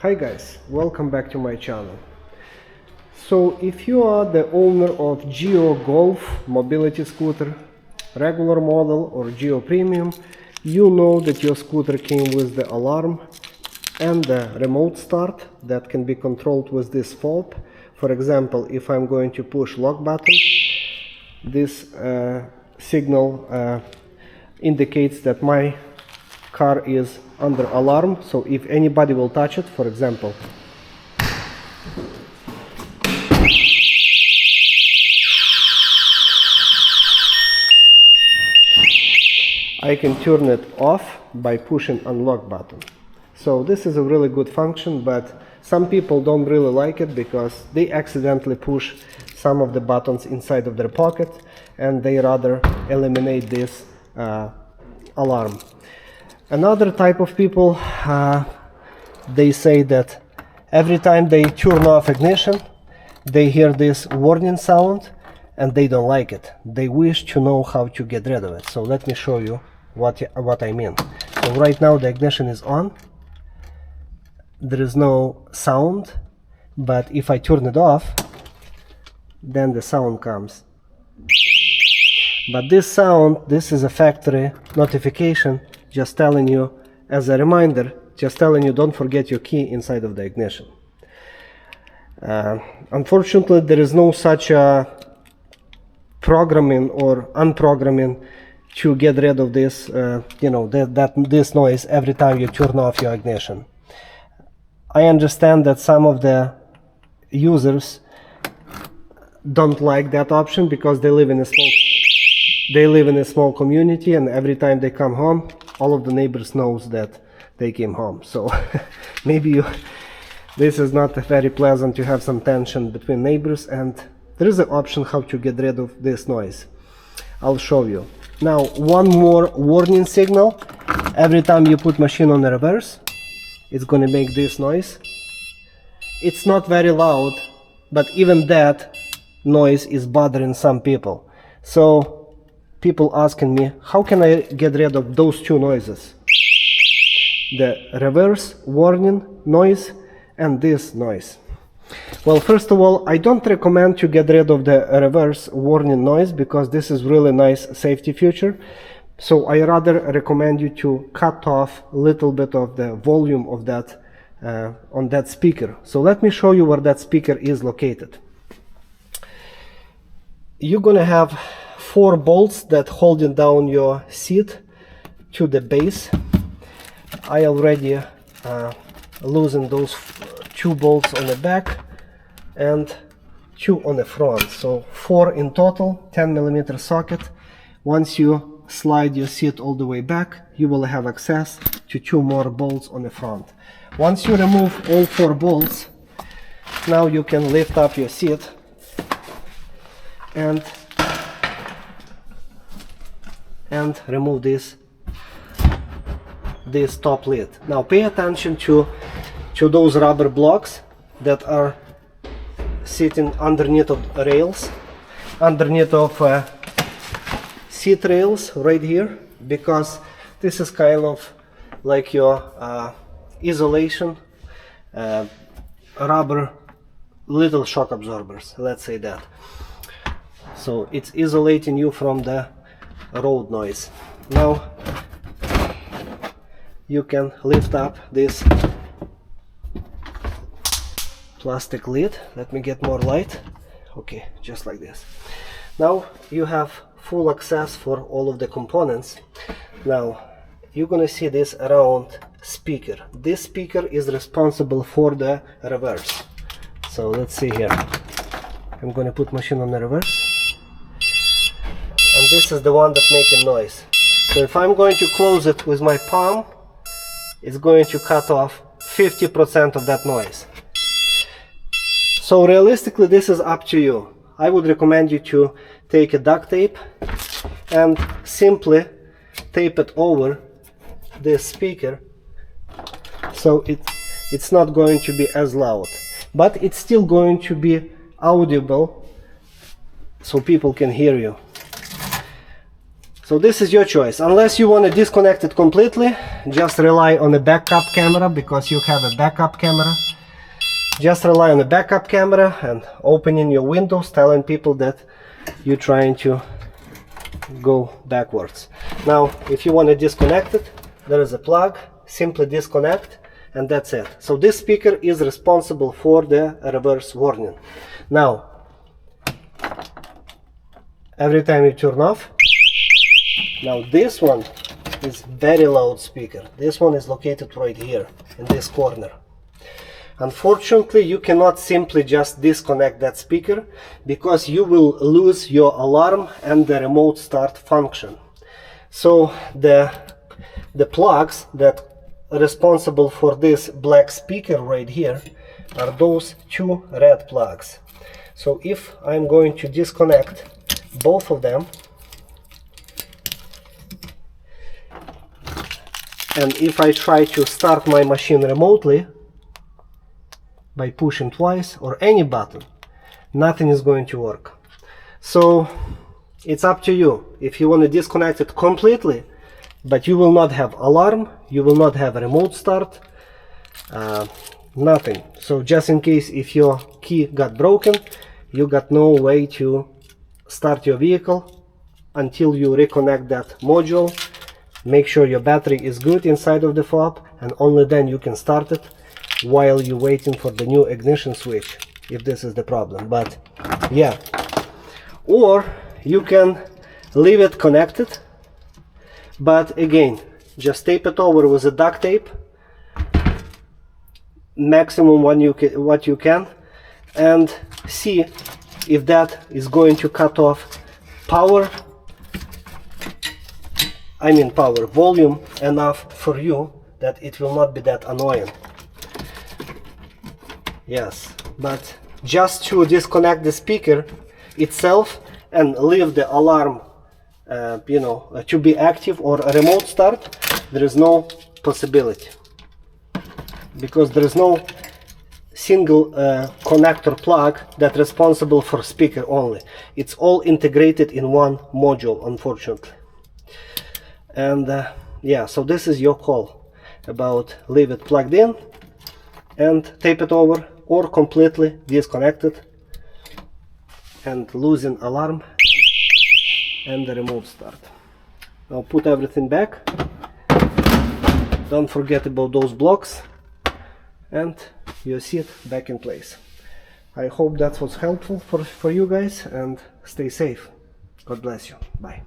Hi guys, welcome back to my channel. So if you are the owner of Gio Golf mobility scooter, regular model or Gio Premium, you know that your scooter came with the alarm and the remote start that can be controlled with this fob. For example, if I'm going to push lock button, this signal indicates that my car is under alarm, so if anybody will touch it, for example, I can turn it off by pushing unlock button. So this is a really good function, but some people don't really like it because they accidentally push some of the buttons inside of their pocket and they rather eliminate this alarm. Another type of people, they say that every time they turn off ignition, they hear this warning sound and they don't like it. They wish to know how to get rid of it. So let me show you what I mean. So right now the ignition is on. There is no sound, but if I turn it off, then the sound comes. But this sound, this is a factory notification just telling you, as a reminder, just telling you don't forget your key inside of the ignition. Unfortunately, there is no such programming or unprogramming to get rid of this, this noise every time you turn off your ignition. I understand that some of the users don't like that option because they live in a small community, and every time they come home, all of the neighbors knows that they came home. So maybe this is not very pleasant to have some tension between neighbors, and there is an option how to get rid of this noise. I'll show you. Now, one more warning signal. Every time you put machine on the reverse, it's going to make this noise. It's not very loud, but even that noise is bothering some people. So people asking me, how can I get rid of those two noises? The reverse warning noise and this noise. Well, first of all, I don't recommend to get rid of the reverse warning noise because this is really nice safety feature. So I rather recommend you to cut off a little bit of the volume of that on that speaker. So let me show you where that speaker is located. You're gonna have 4 bolts that holding down your seat to the base. I already loosened those 2 bolts on the back and 2 on the front, so 4 in total, 10mm socket. Once you slide your seat all the way back, you will have access to 2 more bolts on the front. Once you remove all 4 bolts, now you can lift up your seat and remove this top lid. Now pay attention to those rubber blocks that are sitting underneath of rails, underneath of seat rails right here, because this is kind of like your isolation rubber little shock absorbers, let's say that. So it's isolating you from the road noise. Now you can lift up this plastic lid. Let me get more light. Okay, just like this. Now you have full access for all of the components. Now you're gonna see this round speaker. This speaker is responsible for the reverse. So let's see here. I'm gonna put machine on the reverse. And this is the one that's making noise. So if I'm going to close it with my palm, it's going to cut off 50% of that noise. So realistically, this is up to you. I would recommend you to take a duct tape and simply tape it over this speaker, so it's not going to be as loud, but it's still going to be audible so people can hear you. So this is your choice. Unless you want to disconnect it completely, just rely on a backup camera, because you have a backup camera. Just rely on a backup camera and opening your windows, telling people that you're trying to go backwards. Now, if you want to disconnect it, there is a plug. Simply disconnect, and that's it. So this speaker is responsible for the reverse warning. Now, every time you turn off, now this one is very loud speaker. This one is located right here in this corner. Unfortunately, you cannot simply just disconnect that speaker, because you will lose your alarm and the remote start function. So the plugs that are responsible for this black speaker right here are those two red plugs. So if I'm going to disconnect both of them, and if I try to start my machine remotely by pushing twice or any button, nothing is going to work. So it's up to you. If you want to disconnect it completely, but you will not have alarm, you will not have a remote start, nothing. So just in case if your key got broken, you got no way to start your vehicle until you reconnect that module. Make sure your battery is good inside of the fob, and only then you can start it while you're waiting for the new ignition switch, if this is the problem. But yeah, or you can leave it connected, but again, just tape it over with a duct tape, maximum what you can, and see if that is going to cut off power volume enough for you that it will not be that annoying. Yes, but just to disconnect the speaker itself and leave the alarm to be active or a remote start, there is no possibility, because there is no single connector plug that's responsible for speaker only. It's all integrated in one module, unfortunately. And yeah, so this is your call about leave it plugged in and tape it over, or completely disconnect it and losing alarm and the remote start. Now put everything back, don't forget about those blocks, and your seat back in place. I hope that was helpful for you guys, and stay safe. God bless you. Bye.